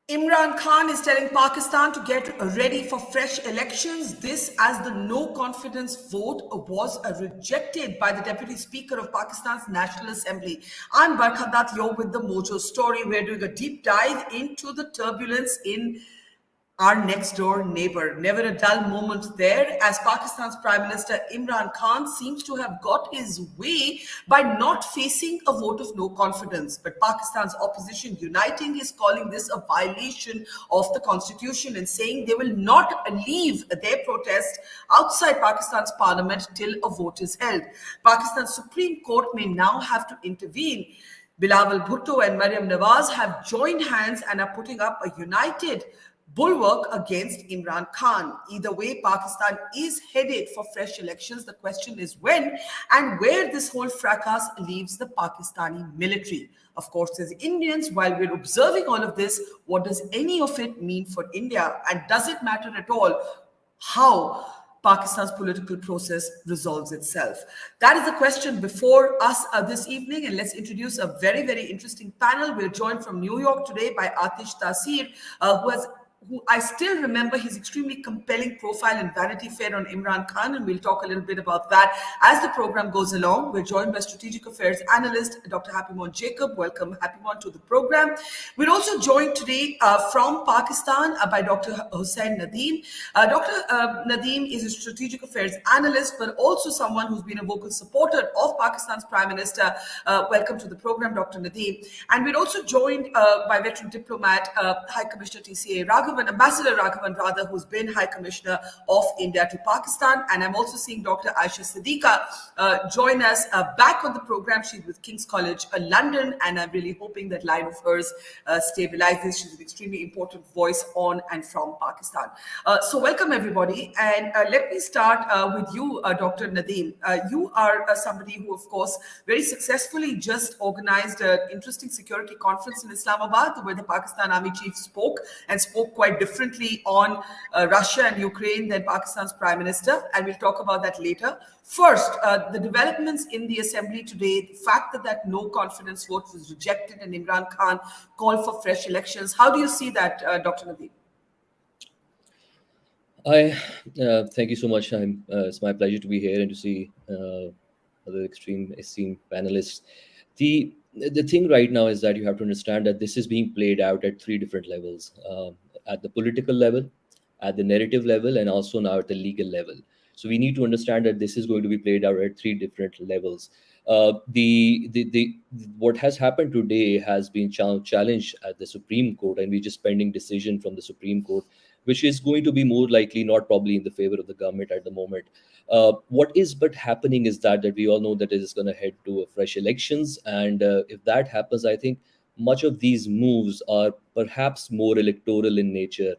Imran Khan is telling Pakistan to get ready for fresh elections. This as the no confidence vote was rejected by the Deputy Speaker of Pakistan's National Assembly. I'm Barkha Dutt, you're with the Mojo story. We're doing a deep dive into the turbulence in our next door neighbor. Never a dull moment there, as Pakistan's Prime Minister Imran Khan seems to have got his way by not facing a vote of no confidence. But Pakistan's opposition uniting is calling this a violation of the constitution and saying they will not leave their protest outside Pakistan's parliament till a vote is held. Pakistan's Supreme Court may now have to intervene. Bilawal Bhutto and Maryam Nawaz have joined hands and are putting up a united bulwark against Imran Khan. Either way, Pakistan is headed for fresh elections. The question is when and where this whole fracas leaves the Pakistani military. Of course, as Indians, while we're observing all of this, what does any of it mean for India? And does it matter at all how Pakistan's political process resolves itself? That is the question before us this evening. And let's introduce a very, very interesting panel. We're joined from New York today by Aatish Taseer, who I still remember his extremely compelling profile in Vanity Fair on Imran Khan, and we'll talk a little bit about that as the program goes along. We're joined by Strategic Affairs Analyst Dr. Happymon Jacob. Welcome, Happymon, to the program. We're also joined today from Pakistan by Dr. Hussain Nadim. Dr. Nadim is a Strategic Affairs Analyst, but also someone who's been a vocal supporter of Pakistan's Prime Minister. Welcome to the program, Dr. Nadim. And we're also joined by veteran diplomat, High Commissioner TCA Raghvan, Ambassador Raghvan rather, who's been High Commissioner of India to Pakistan. And I'm also seeing Dr. Ayesha Siddqa join us back on the program. She's with King's College London, and I'm really hoping that line of hers stabilizes. She's an extremely important voice on and from Pakistan. So welcome, everybody. And let me start with you, Dr. Nadim. You are somebody who, of course, very successfully just organized an interesting security conference in Islamabad, where the Pakistan Army Chief spoke quite differently on Russia and Ukraine than Pakistan's Prime Minister, and we'll talk about that later. First, the developments in the Assembly today, the fact that no confidence vote was rejected and Imran Khan called for fresh elections. How do you see that, Dr. Nadim? Thank you so much. It's my pleasure to be here and to see other extreme esteemed panelists. The thing right now is that you have to understand that this is being played out at three different levels. At the political level, at the narrative level, and also now at the legal level. So we need to understand that this is going to be played out at three different levels. What has happened today has been challenged at the Supreme Court, and we're just pending decision from the Supreme Court, which is going to be more likely not probably in the favor of the government at the moment. What is but happening is that we all know that it is going to head to fresh elections, and if that happens, I think much of these moves are perhaps more electoral in nature.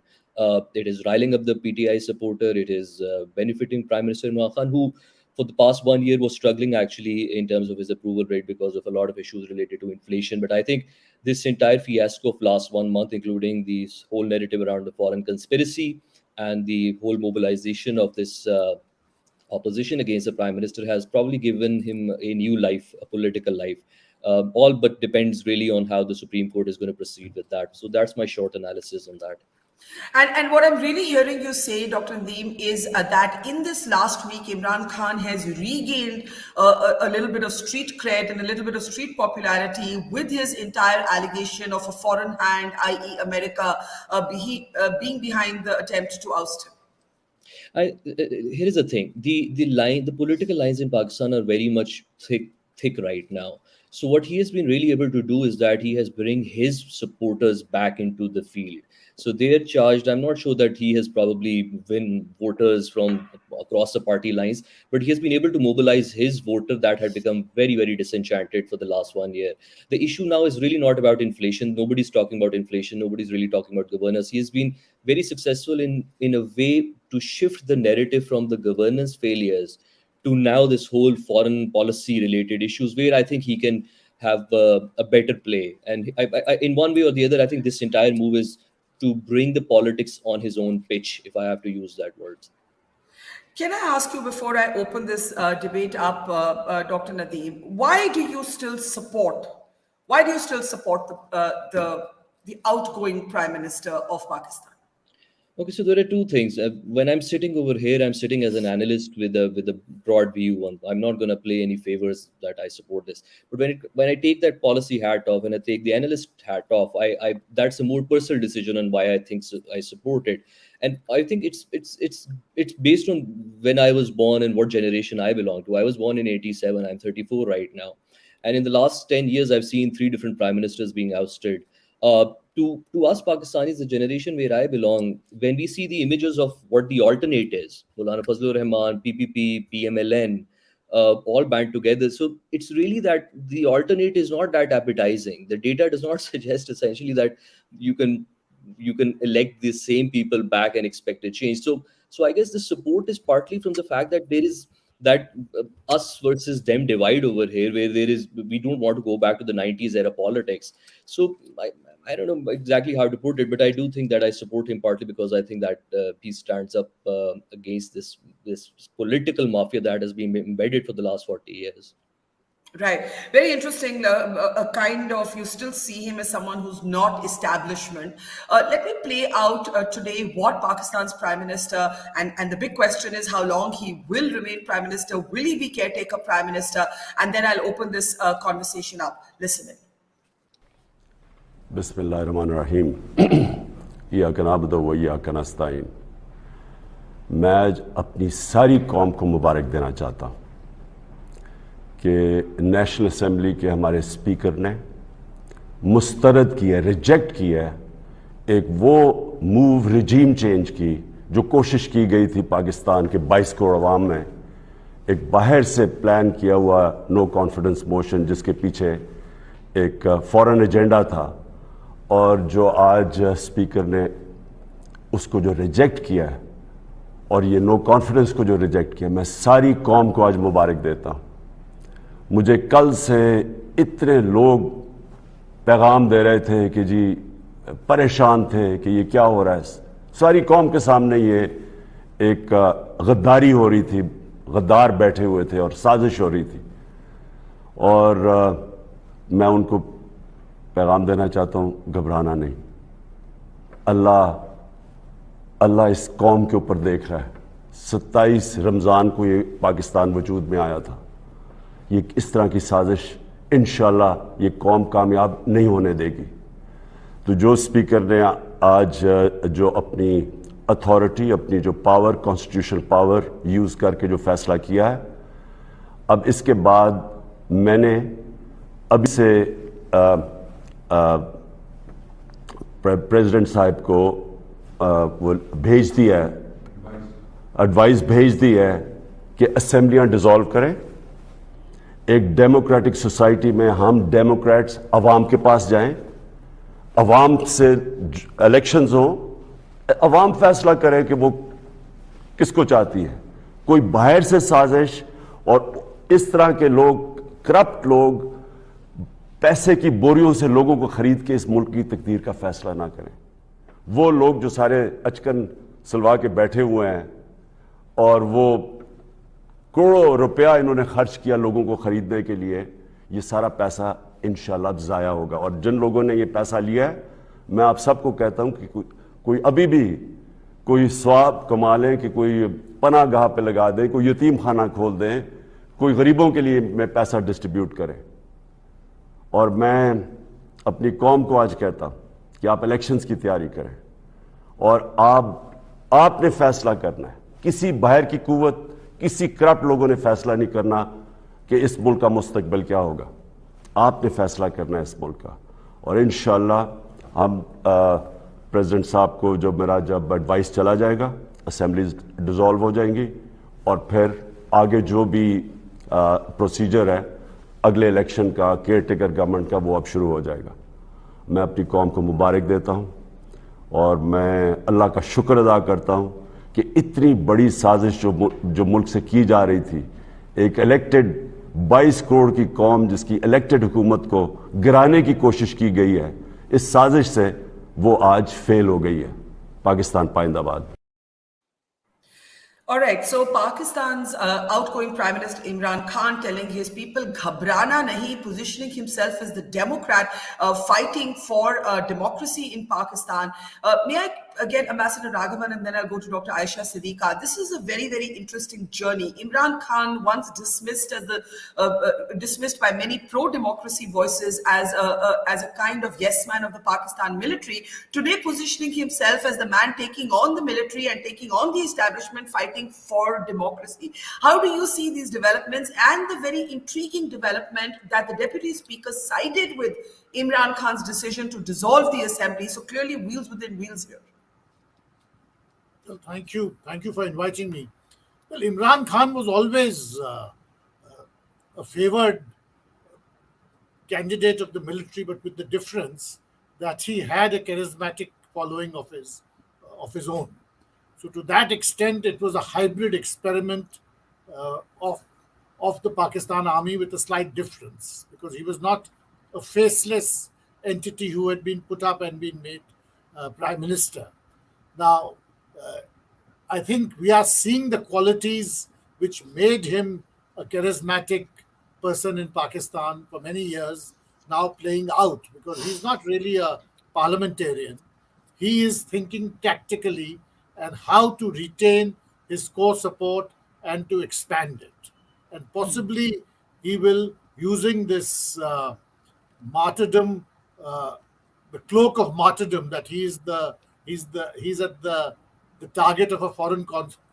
It is riling up the PTI supporter. It is benefiting Prime Minister Imran Khan, who for the past 1 year was struggling actually in terms of his approval rate because of a lot of issues related to inflation. But I think this entire fiasco of last 1 month, including the whole narrative around the foreign conspiracy and the whole mobilization of this opposition against the Prime Minister, has probably given him a new life, a political life. All but depends really on how the Supreme Court is going to proceed with that. So that's my short analysis on that. And what I'm really hearing you say, Dr. Nadim, is that in this last week, Imran Khan has regained a little bit of street cred and a little bit of street popularity with his entire allegation of a foreign hand, i.e. America, being behind the attempt to oust him. Here is the thing: the political lines in Pakistan are very much thick right now. So what he has been really able to do is that he has bring his supporters back into the field. So they're charged. I'm not sure that he has probably win voters from across the party lines, but he has been able to mobilize his voter that had become very, very disenchanted for the last 1 year. The issue now is really not about inflation. Nobody's talking about inflation. Nobody's really talking about governance. He has been very successful in a way to shift the narrative from the governance failures to now this whole foreign policy related issues, where I think he can have a better play. And I, in one way or the other, I think this entire move is to bring the politics on his own pitch, if I have to use that word. Can I ask you, before I open this debate up, Dr. Nadim, why do you still support the the outgoing Prime Minister of Pakistan? Okay, so there are two things. When I'm sitting over here, I'm sitting as an analyst with a broad view. I'm not going to play any favors that I support this. But when I take that policy hat off and I take the analyst hat off, I that's a more personal decision on why I think I support it. And I think it's based on when I was born and what generation I belong to. I was born in '87. I'm 34 right now, and in the last 10 years, I've seen three different prime ministers being ousted. To us Pakistanis, the generation where I belong, when we see the images of what the alternate is, Maulana Fazlur Rahman, PPP, PMLN, all band together. So it's really that the alternate is not that appetizing. The data does not suggest essentially that you can elect the same people back and expect a change. So I guess the support is partly from the fact that there is that us versus them divide over here, where we don't want to go back to the 90s era politics. So I don't know exactly how to put it, but I do think that I support him partly because I think that he stands up against this political mafia that has been embedded for the last 40 years. Right. Very interesting. A kind of, you still see him as someone who's not establishment. Let me play out today what Pakistan's Prime Minister, and the big question is how long he will remain Prime Minister. Will he be caretaker Prime Minister? And then I'll open this conversation up. Listen in. बिस्मिल्लाहिर्रहमानिर्रहीम इय्याका नअबुदु व इय्याका नस्तईन। मैं आज अपनी सारी कौम को मुबारक देना चाहता हूँ कि नेशनल असेंबली के हमारे स्पीकर ने मुस्तरद किया, रिजेक्ट किया एक वो मूव, रिजीम चेंज की जो कोशिश की गई थी पाकिस्तान के 22 करोड़ अवाम में, एक बाहर से प्लान किया हुआ नो कॉन्फिडेंस मोशन जिसके पीछे एक फॉरेन एजेंडा था, और जो आज स्पीकर ने उसको जो रिजेक्ट किया है और ये नो कॉन्फिडेंस को जो रिजेक्ट किया, मैं सारी कौम को आज मुबारक देता हूँ। मुझे कल से इतने लोग पैगाम दे रहे थे कि जी परेशान थे कि ये क्या हो रहा है, सारी कौम के सामने ये एक गद्दारी हो रही थी, गद्दार बैठे हुए थे और साजिश हो रही थी। और मैं उनको पैगाम देना चाहता हूँ, घबराना नहीं, अल्लाह इस कौम के ऊपर देख रहा है। 27 रमज़ान को ये पाकिस्तान वजूद में आया था। ये इस तरह की साजिश इंशाल्लाह ये कौम कामयाब नहीं होने देगी। तो जो स्पीकर ने आज जो अपनी अथॉरिटी, अपनी जो पावर, कॉन्स्टिट्यूशनल पावर यूज़ करके जो फैसला किया है, अब इसके बाद मैंने अभी से प्रेसिडेंट साहब को वो भेज दिया है, एडवाइस भेज दी है कि असेंबलियां डिसॉल्व करें। एक डेमोक्रेटिक सोसाइटी में हम डेमोक्रेट्स अवाम के पास जाएं, अवाम से इलेक्शंस हों, अवाम फैसला करे कि वो किसको चाहती है। कोई बाहर से साजिश और इस तरह के लोग, करप्ट लोग, पैसे की बोरियों से लोगों को खरीद के इस मुल्क की तकदीर का फैसला ना करें। वो लोग जो सारे अचकन सलवा के बैठे हुए हैं और वो करोड़ों रुपया इन्होंने खर्च किया लोगों को खरीदने के लिए, ये सारा पैसा इंशाल्लाह ज़ाया होगा। और जिन लोगों ने ये पैसा लिया है, मैं आप सबको कहता हूं कि कोई अभी भी कोई स्वाब कमा लें, कि कोई पनाह गाह पे लगा दें, कोई यतीम खाना खोल दें, कोई गरीबों के लिए में पैसा डिस्ट्रीब्यूट करें। और मैं अपनी कौम को आज कहता हूं कि आप इलेक्शंस की तैयारी करें और आपने फैसला करना है। किसी बाहर की कुव्वत, किसी करप्ट लोगों ने फैसला नहीं करना कि इस मुल्क का मुस्तकबिल क्या होगा। आपने फैसला करना है इस मुल्क का। और इंशाअल्लाह हम प्रेसिडेंट साहब को जब एडवाइस चला जाएगा, असेंबलीज डिसॉल्व हो जाएंगी और फिर आगे जो भी प्रोसीजर है अगले इलेक्शन का, केयर टेकर गवर्नमेंट का, वो अब शुरू हो जाएगा। मैं अपनी कौम को मुबारक देता हूँ और मैं अल्लाह का शुक्र अदा करता हूँ कि इतनी बड़ी साजिश जो मुल्क से की जा रही थी, एक इलेक्टेड 22 करोड़ की कौम जिसकी इलेक्टेड हुकूमत को गिराने की कोशिश की गई है, इस साजिश से वो आज फेल हो गई है। Pakistan पाइंदाबाद। All right, so Pakistan's outgoing Prime Minister Imran Khan telling his people, "Ghabrana nahi," positioning himself as the Democrat fighting for democracy in Pakistan. May I again, Ambassador Raghvan, and then I'll go to Dr. Ayesha Siddqa. This is a very, very interesting journey. Imran Khan, once dismissed as dismissed by many pro-democracy voices as a kind of yes man of the Pakistan military, today positioning himself as the man taking on the military and taking on the establishment, fighting for democracy. How do you see these developments and the very intriguing development that the Deputy Speaker sided with Imran Khan's decision to dissolve the assembly? So clearly wheels within wheels here. Well, thank you. Thank you for inviting me. Well, Imran Khan was always a favored candidate of the military, but with the difference that he had a charismatic following of his own. So to that extent, it was a hybrid experiment of the Pakistan army with a slight difference, because he was not a faceless entity who had been put up and been made prime minister. Now, I think we are seeing the qualities which made him a charismatic person in Pakistan for many years now playing out, because he's not really a parliamentarian. He is thinking tactically and how to retain his core support and to expand it. And possibly he will, using this martyrdom, the cloak of martyrdom, that he's at the target of a foreign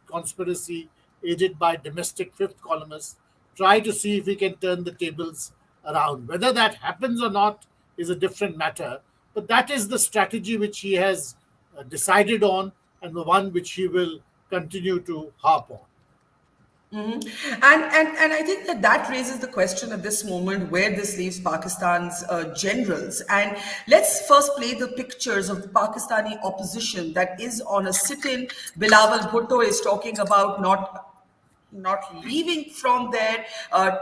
conspiracy aided by domestic fifth columnists, try to see if he can turn the tables around. Whether that happens or not is a different matter, but that is the strategy which he has decided on, and the one which he will continue to harp on. Mm-hmm. And I think that raises the question at this moment where this leaves Pakistan's generals. And let's first play the pictures of the Pakistani opposition that is on a sit-in. Bilawal Bhutto is talking about not leaving from there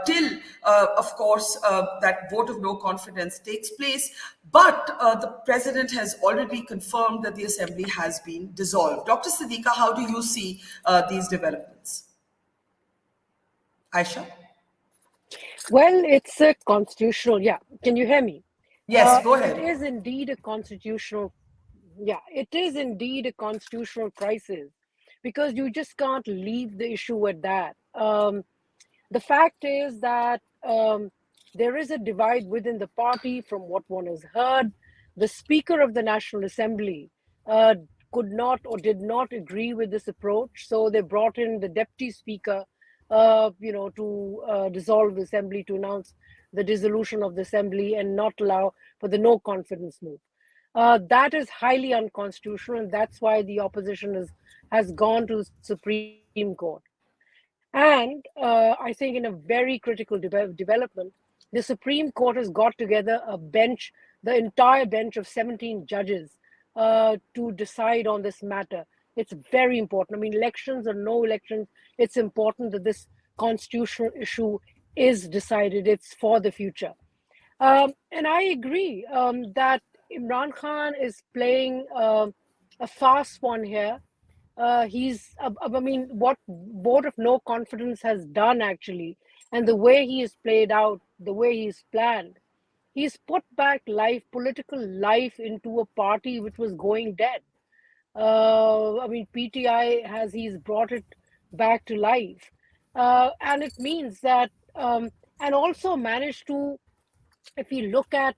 till, of course, that vote of no confidence takes place. But the president has already confirmed that the assembly has been dissolved. Dr. Siddqa, how do you see these developments? Ayesha? Well, it's a constitutional. Yeah, can you hear me? Yes, go ahead. It is indeed a constitutional. Yeah, it is indeed a constitutional crisis, because you just can't leave the issue at that. The fact is that there is a divide within the party from what one has heard. The Speaker of the National Assembly could not or did not agree with this approach, so they brought in the Deputy Speaker to dissolve the assembly, to announce the dissolution of the assembly and not allow for the no confidence move. That is highly unconstitutional, and that's why the opposition has gone to the Supreme Court. And I think in a very critical development, the Supreme Court has got together a bench, the entire bench of 17 judges, to decide on this matter. It's very important. I mean, elections or no elections, it's important that this constitutional issue is decided. It's for the future. And I agree that Imran Khan is playing a fast one here. I mean, what vote of no confidence has done actually, and the way he has played out, the way he's planned, he's put back political life into a party which was going dead. I mean, PTI he's brought it back to life. And it means that, and also managed to, if you look at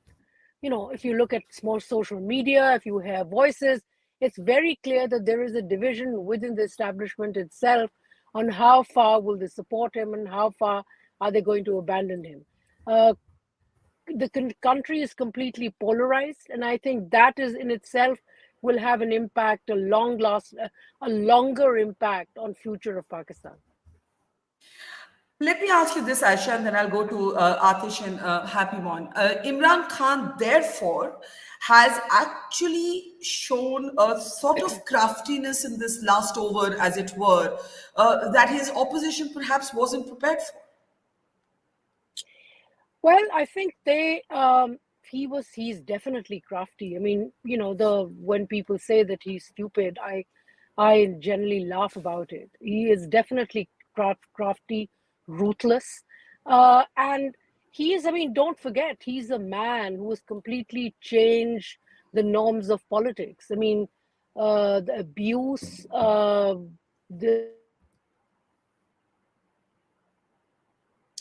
small social media, if you hear voices, it's very clear that there is a division within the establishment itself on how far will they support him and how far are they going to abandon him. The country is completely polarized, and I think that is in itself will have an impact, a longer impact on future of Pakistan. Let me ask you this, Aisha, and then I'll go to Aatish and Happymon. Imran Khan, therefore, has actually shown a sort of craftiness in this last over, as it were, that his opposition perhaps wasn't prepared for. Well, I think he's definitely crafty. I mean, when people say that he's stupid, I generally laugh about it. He is definitely crafty, ruthless, and he is. I mean, don't forget, he's a man who has completely changed the norms of politics. I mean, the abuse, the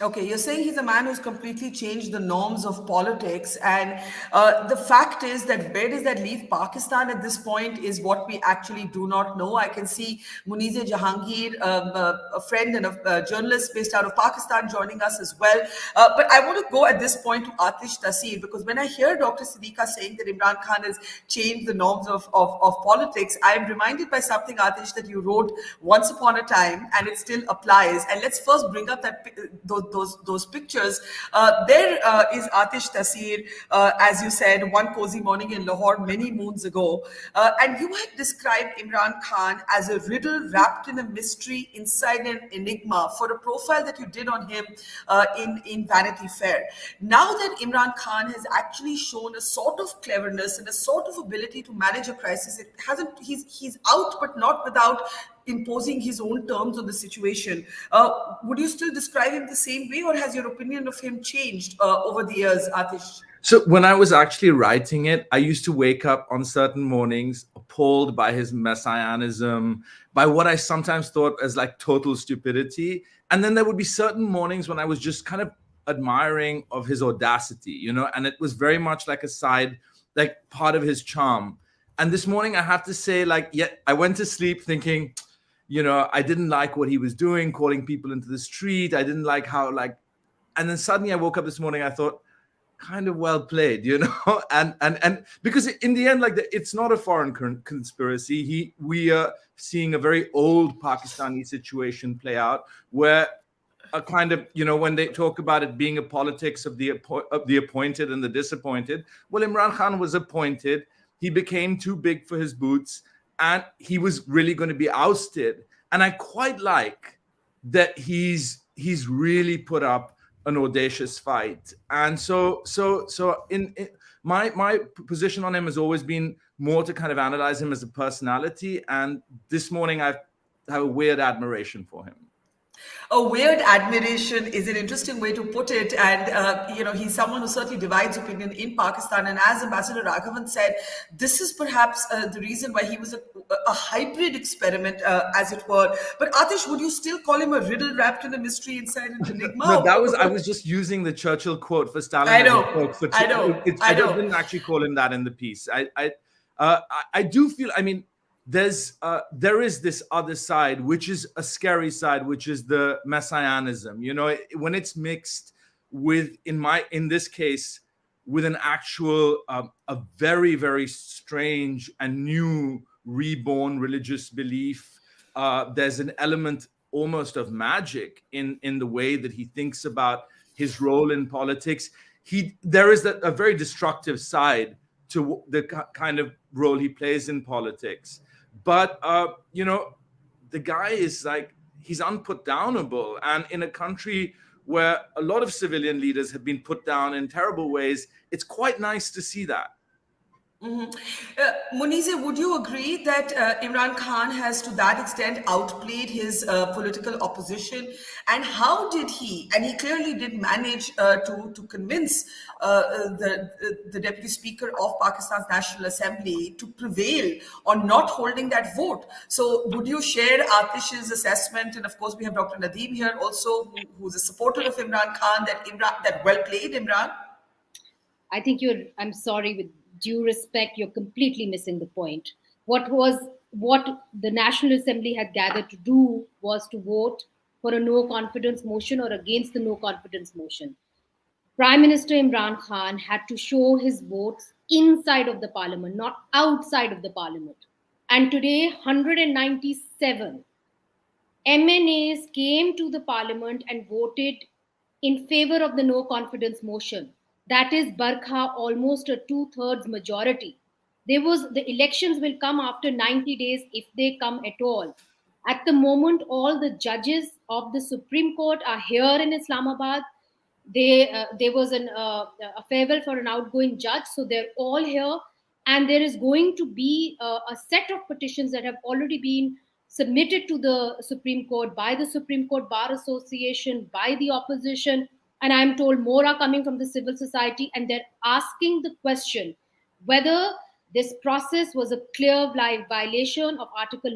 Okay, you're saying he's a man who's completely changed the norms of politics. And the fact is that where does that leave Pakistan at this point is what we actually do not know. I can see Munizae Jahangir, a friend and a journalist based out of Pakistan, joining us as well. But I want to go at this point to Aatish, Taseer, because when I hear Dr. Siddqa saying that Imran Khan has changed the norms of politics, I am reminded by something, Aatish, that you wrote once upon a time, and it still applies. And let's first bring up that those pictures. There is Aatish, Taseer, as you said, one cozy morning in Lahore many moons ago, and you had described Imran Khan as a riddle wrapped in a mystery inside an enigma for a profile that you did on him in Vanity Fair. Now that Imran Khan has actually shown a sort of cleverness and a sort of ability to manage a crisis, it hasn't. He's out, but not without imposing his own terms on the situation. Would you still describe him the same way, or has your opinion of him changed over the years, Aatish? So when I was actually writing it, I used to wake up on certain mornings appalled by his messianism, by what I sometimes thought as like total stupidity. And then there would be certain mornings when I was just kind of admiring of his audacity, you know, and it was very much like a side, like part of his charm. And this morning I have to say, like, yeah, I went to sleep thinking, you know, I didn't like what he was doing, calling people into the street. I didn't like how, like, and then suddenly I woke up this morning, I thought, kind of well played, you know, and because in the end, like, it's not a foreign conspiracy. We are seeing a very old Pakistani situation play out, where a kind of, you know, when they talk about it being a politics of the appointed and the disappointed. Well, Imran Khan was appointed. He became too big for his boots, and he was really going to be ousted. And I quite like that he's really put up an audacious fight. And so in my position on him has always been more to kind of analyze him as a personality. And this morning I have a weird admiration for him. A weird admiration is an interesting way to put it. And, you know, he's someone who certainly divides opinion in Pakistan. And as Ambassador Raghvan said, this is perhaps the reason why he was a hybrid experiment, as it were. But Aatish, would you still call him a riddle wrapped in a mystery inside an enigma? No, I was just using the Churchill quote for Stalin. I know. I didn't actually call him that in the piece. I do feel, I mean, there is this other side, which is a scary side, which is the messianism. You know, when it's mixed with, in this case, with an actual, a very, very strange and new reborn religious belief. There's an element almost of magic in the way that he thinks about his role in politics. There is a very destructive side to the kind of role he plays in politics. But, you know, the guy is like, he's unputdownable. And in a country where a lot of civilian leaders have been put down in terrible ways, it's quite nice to see that. Mm-hmm. Munizae, would you agree that Imran Khan has to that extent outplayed his political opposition? And how did he, and he clearly did manage to convince the Deputy Speaker of Pakistan's National Assembly to prevail on not holding that vote? So would you share Aatish's assessment? And of course, we have Dr. Nadim here also, who's a supporter of Imran Khan, that well played Imran? I think I'm sorry, with due respect, you're completely missing the point. What the National Assembly had gathered to do was to vote for a no confidence motion or against the no confidence motion. Prime Minister Imran Khan had to show his votes inside of the parliament, not outside of the parliament. And today, 197 MNAs came to the parliament and voted in favor of the no confidence motion. That is Barkha, almost a 2/3 majority. The elections will come after 90 days if they come at all. At the moment, all the judges of the Supreme Court are here in Islamabad. There was a farewell for an outgoing judge, so they're all here. and there is going to be a set of petitions that have already been submitted to the Supreme Court by the Supreme Court Bar Association, by the opposition, and I'm told more are coming from the civil society, and they're asking the question whether this process was a clear violation of Article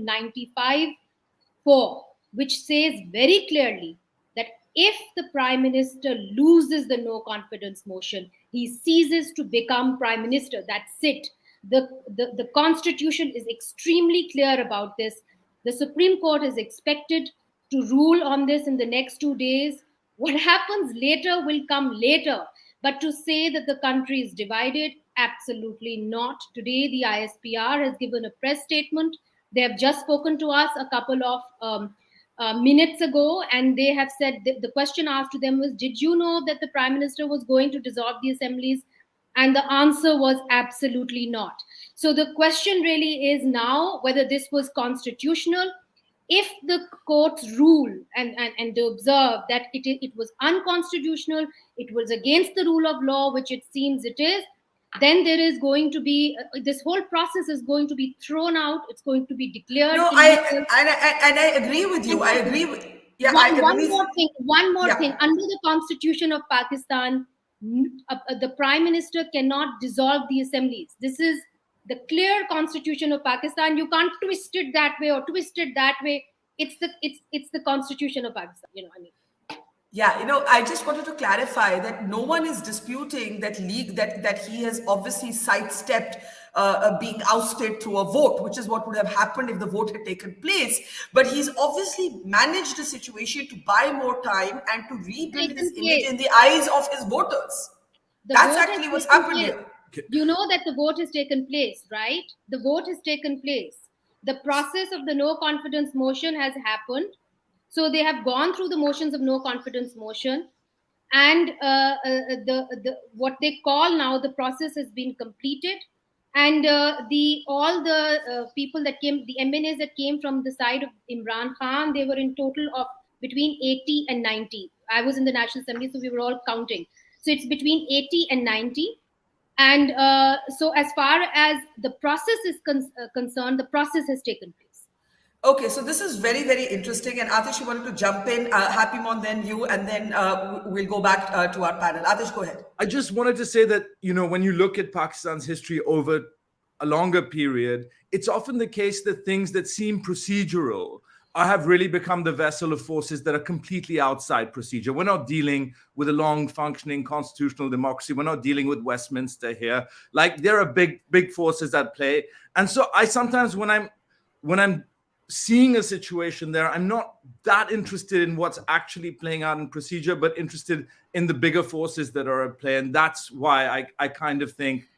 95(4), which says very clearly that if the Prime Minister loses the no confidence motion, he ceases to become Prime Minister. That's it. The Constitution is extremely clear about this. The Supreme Court is expected to rule on this in the next 2 days. What happens later will come later. But to say that the country is divided, absolutely not. Today, the ISPR has given a press statement. They have just spoken to us a couple of minutes ago, and they have said the question asked to them was, did you know that the Prime Minister was going to dissolve the assemblies? And the answer was absolutely not. So the question really is now whether this was constitutional. If the courts rule and they observe that it was unconstitutional, it was against the rule of law, which it seems it is, then there is going to be this whole process is going to be thrown out. It's going to be declared. No, I agree with you. I agree with One more thing. Under the Constitution of Pakistan, the Prime Minister cannot dissolve the assemblies. This is the clear Constitution of Pakistan. You can't twist it that way or twist it that way. It's the Constitution of Pakistan. Yeah, I just wanted to clarify that no one is disputing that that he has obviously sidestepped being ousted through a vote, which is what would have happened if the vote had taken place. But he's obviously managed the situation to buy more time and to rebuild his image in the eyes of his voters. That's actually what's happened here. You know that the vote has taken place, right? The vote has taken place. The process of the no confidence motion has happened. So they have gone through the motions of no confidence motion, and what they call now the process has been completed, and all the people that came, the MNAs that came from the side of Imran Khan, they were in total of between 80 and 90. I was in the National Assembly, so we were all counting. So it's between 80 and 90. And so as far as the process is concerned, the process has taken place. Okay, so this is very, very interesting. And Aatish, you wanted to jump in. Happymon, then you, and then we'll go back to our panel. Aatish, go ahead. I just wanted to say that, when you look at Pakistan's history over a longer period, it's often the case that things that seem procedural have really become the vessel of forces that are completely outside procedure. We're not dealing with a long-functioning constitutional democracy. We're not dealing with Westminster here. Like, there are big forces at play. And so I sometimes, when I'm seeing a situation there, I'm not that interested in what's actually playing out in procedure, but interested in the bigger forces that are at play. And that's why I kind of think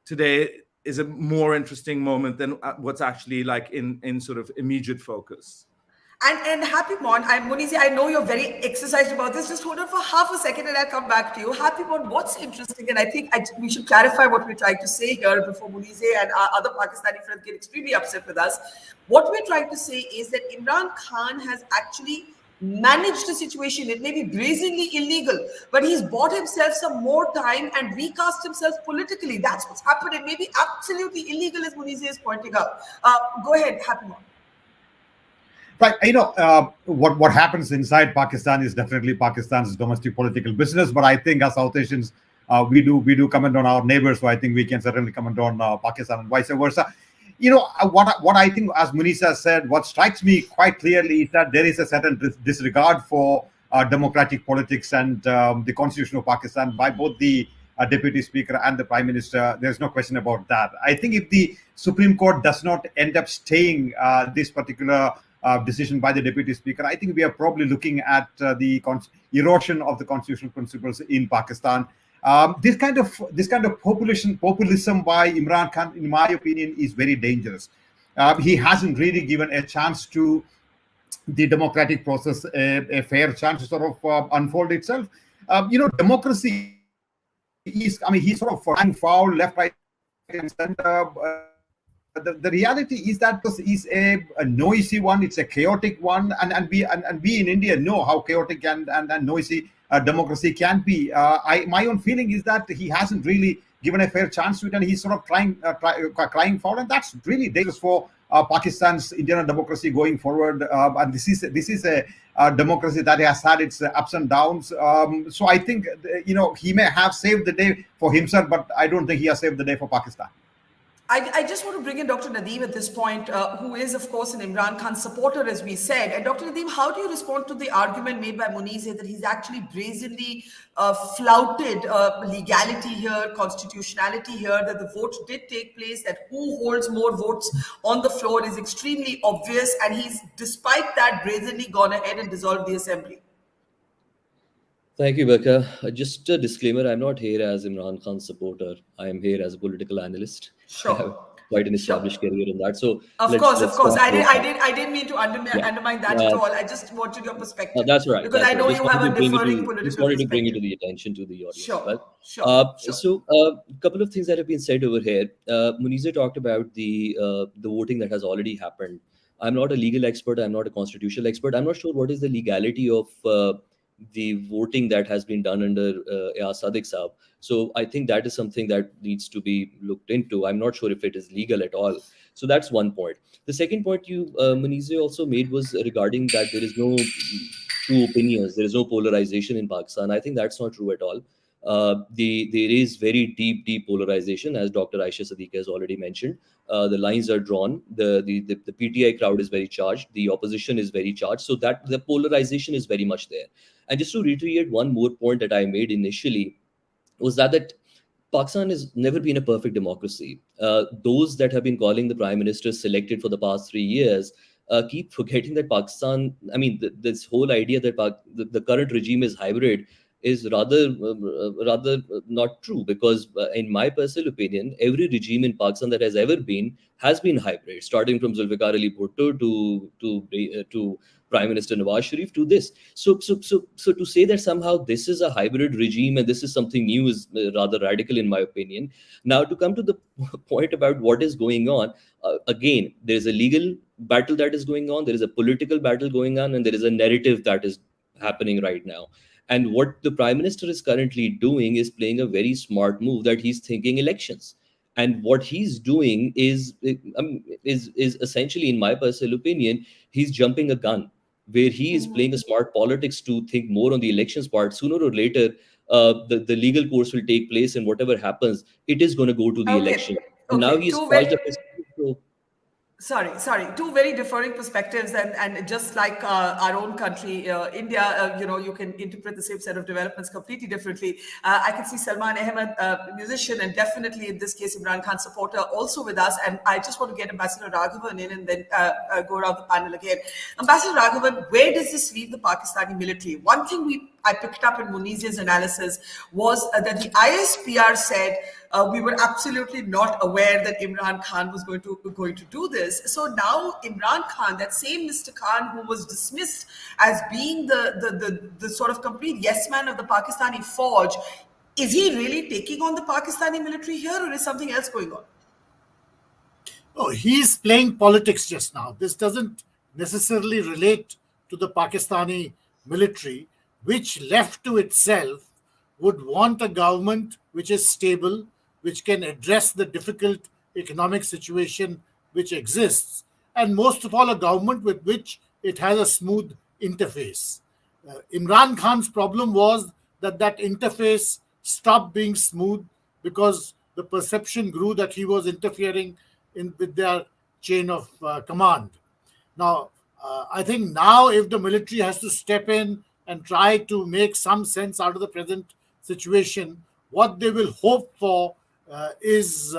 today is a more interesting moment than what's actually like in sort of immediate focus. And Happymon, Munizae, I know you're very exercised about this. Just hold on for half a second and I'll come back to you. Happymon, what's interesting, and I think we should clarify what we're trying to say here before Munizae and our other Pakistani friends get extremely upset with us. What we're trying to say is that Imran Khan has actually managed the situation. It may be brazenly illegal, but he's bought himself some more time and recast himself politically. That's what's happened. It may be absolutely illegal, as Munizae is pointing out. Go ahead, Happymon. Right, what happens inside Pakistan is definitely Pakistan's domestic political business. But I think as South Asians, we do comment on our neighbors, so I think we can certainly comment on Pakistan and vice versa. What I think, as Munizae said, what strikes me quite clearly is that there is a certain disregard for democratic politics and the Constitution of Pakistan by both the Deputy Speaker and the Prime Minister. There's no question about that. I think if the Supreme Court does not end up staying this particular decision by the Deputy Speaker, I think we are probably looking at the erosion of the constitutional principles in Pakistan. This kind of populism by Imran Khan, in my opinion, is very dangerous. He hasn't really given a chance to the democratic process a fair chance to sort of unfold itself. Democracy is, he's sort of flying foul left, right, and center. The reality is that this is a noisy one. It's a chaotic one, and we in India know how chaotic and noisy democracy can be. My own feeling is that he hasn't really given a fair chance to it, and he's sort of crying foul, and that's really dangerous for Pakistan's internal democracy going forward. And this is a democracy that has had its ups and downs. So I think he may have saved the day for himself, but I don't think he has saved the day for Pakistan. I just want to bring in Dr. Nadim at this point, who is, of course, an Imran Khan supporter, as we said. And Dr. Nadim, how do you respond to the argument made by Munizae that he's actually brazenly flouted legality here, constitutionality here, that the vote did take place, that who holds more votes on the floor is extremely obvious, and he's, despite that, brazenly gone ahead and dissolved the assembly? Thank you, Barkha. Just a disclaimer, I'm not here as Imran Khan's supporter. I am here as a political analyst. Sure. I have quite an established career in that. So of course. I didn't mean to undermine that at all. I just wanted your perspective. That's right. Because I know you have a differing political just wanted to bring it to the attention to the audience. Sure. So a couple of things that have been said over here. Munizae talked about the voting that has already happened. I'm not a legal expert. I'm not a constitutional expert. I'm not sure what is the legality of the voting that has been done under Sadiq Saab. So I think that is something that needs to be looked into. I'm not sure if it is legal at all. So that's one point. The second point you, Munizae, also made was regarding that there is no two opinions. There is no polarization in Pakistan. I think that's not true at all. There is very deep polarization, as Dr. Ayesha Siddqa has already mentioned. The lines are drawn. The PTI crowd is very charged. The opposition is very charged. So that the polarization is very much there. And just to reiterate one more point that I made initially was that Pakistan has never been a perfect democracy. Those that have been calling the prime minister selected for the past 3 years keep forgetting that Pakistan, I mean, this whole idea that the current regime is hybrid is rather not true, because in my personal opinion, every regime in Pakistan that has ever been has been hybrid, starting from Zulfikar Bhutto to Prime Minister Nawaz Sharif to this. So to say that somehow this is a hybrid regime and this is something new is rather radical in my opinion. Now to come to the point about what is going on, again, there is a legal battle that is going on, there is a political battle going on, and there is a narrative that is happening right now. And what the Prime Minister is currently doing is playing a very smart move, that he's thinking elections. And what he's doing is essentially, in my personal opinion, he's jumping a gun, where he is playing a smart politics to think more on the elections part. Sooner or later, the legal course will take place, and whatever happens, it is going to go to the election. And now he's Sorry. Two very differing perspectives, and just like our own country, India, you can interpret the same set of developments completely differently. I can see Salman Ahmed, musician, and definitely in this case Imran Khan supporter, also with us. And I just want to get Ambassador Raghvan in, and then go around the panel again. Ambassador Raghvan, where does this leave the Pakistani military? One thing I picked up in Munizae's analysis was that the ISPR said we were absolutely not aware that Imran Khan was going to do this. So now Imran Khan, that same Mr. Khan who was dismissed as being the sort of complete yes man of the Pakistani Fauj, is he really taking on the Pakistani military here, or is something else going on? Oh, he's playing politics just now. This doesn't necessarily relate to the Pakistani military, which left to itself would want a government which is stable, which can address the difficult economic situation which exists, and most of all, a government with which it has a smooth interface. Imran Khan's problem was that interface stopped being smooth because the perception grew that he was interfering with their chain of command. Now, I think now if the military has to step in and try to make some sense out of the present situation, what they will hope for is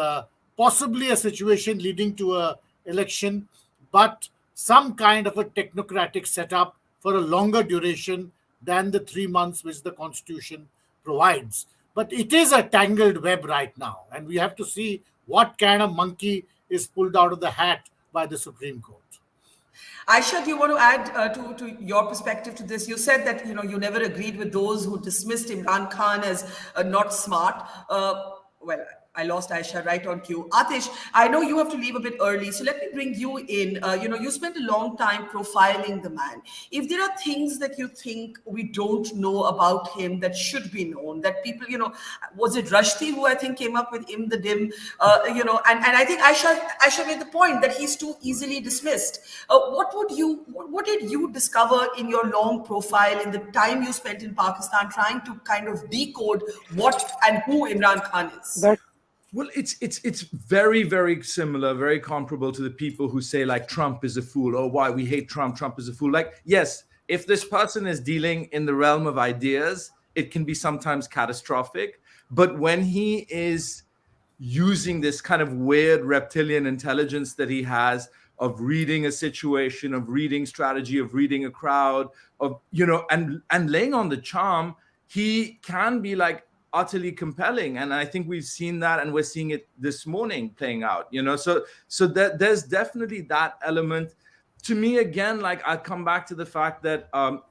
possibly a situation leading to an election, but some kind of a technocratic setup for a longer duration than the 3 months which the Constitution provides. But it is a tangled web right now, and we have to see what kind of monkey is pulled out of the hat by the Supreme Court. Ayesha, do you want to add to your perspective to this? You said that you never agreed with those who dismissed Imran Khan as not smart. Well, I lost Ayesha right on cue. Aatish, I know you have to leave a bit early, so let me bring you in. You spent a long time profiling the man. If there are things that you think we don't know about him that should be known, that people, was it Rushdie who I think came up with the dim, and I think Ayesha made the point that he's too easily dismissed. What did you discover in your long profile in the time you spent in Pakistan trying to kind of decode what and who Imran Khan is? Well, it's very, very similar, very comparable to the people who say like Trump is a fool, or why we hate Trump, Trump is a fool. Like, yes, if this person is dealing in the realm of ideas, it can be sometimes catastrophic. But when he is using this kind of weird reptilian intelligence that he has of reading a situation, of reading strategy, of reading a crowd, of, and laying on the charm, he can be like utterly compelling. And I think we've seen that, and we're seeing it this morning playing out, so that there's definitely that element. To me, again, like I come back to the fact that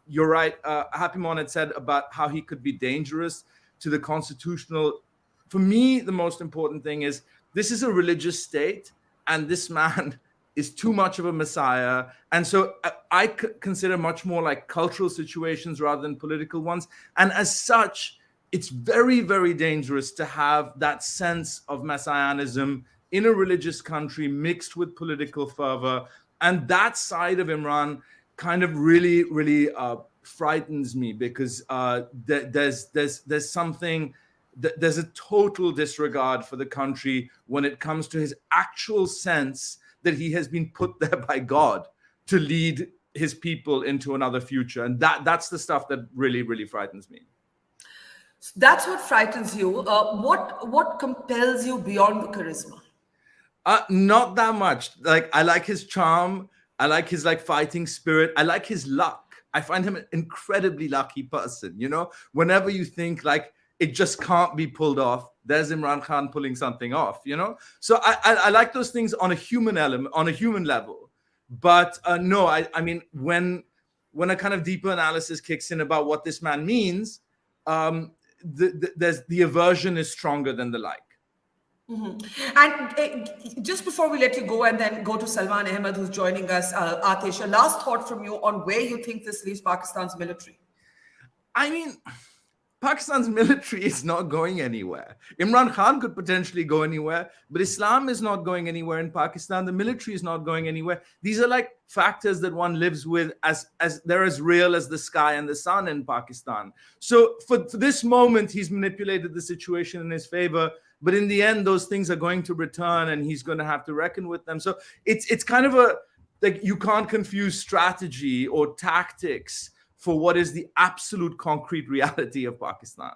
you're right. Happymon had said about how he could be dangerous to the constitutional. For me, the most important thing is this is a religious state, and this man is too much of a messiah. And so I consider much more like cultural situations rather than political ones. And as such, it's very, very dangerous to have that sense of messianism in a religious country mixed with political fervor. And that side of Imran kind of really, really frightens me, because there's something, there's a total disregard for the country when it comes to his actual sense that he has been put there by God to lead his people into another future. And that's the stuff that really, really frightens me. That's what frightens you. What compels you beyond the charisma? Not that much. Like, I like his charm. I like his like fighting spirit. I like his luck. I find him an incredibly lucky person. Whenever you think like it just can't be pulled off, there's Imran Khan pulling something off. So I like those things on a human element, on a human level. But no, I mean, when a kind of deeper analysis kicks in about what this man means, the aversion is stronger than the like. Mm-hmm. And just before we let you go and then go to Salman Ahmed, who's joining us, Aatish, a last thought from you on where you think this leaves Pakistan's military. I mean, Pakistan's military is not going anywhere. Imran Khan could potentially go anywhere, but Islam is not going anywhere in Pakistan. The military is not going anywhere. These are like factors that one lives with as they're as real as the sky and the sun in Pakistan. So for this moment, he's manipulated the situation in his favor. But in the end, those things are going to return, and he's going to have to reckon with them. So it's kind of like you can't confuse strategy or tactics for what is the absolute concrete reality of Pakistan.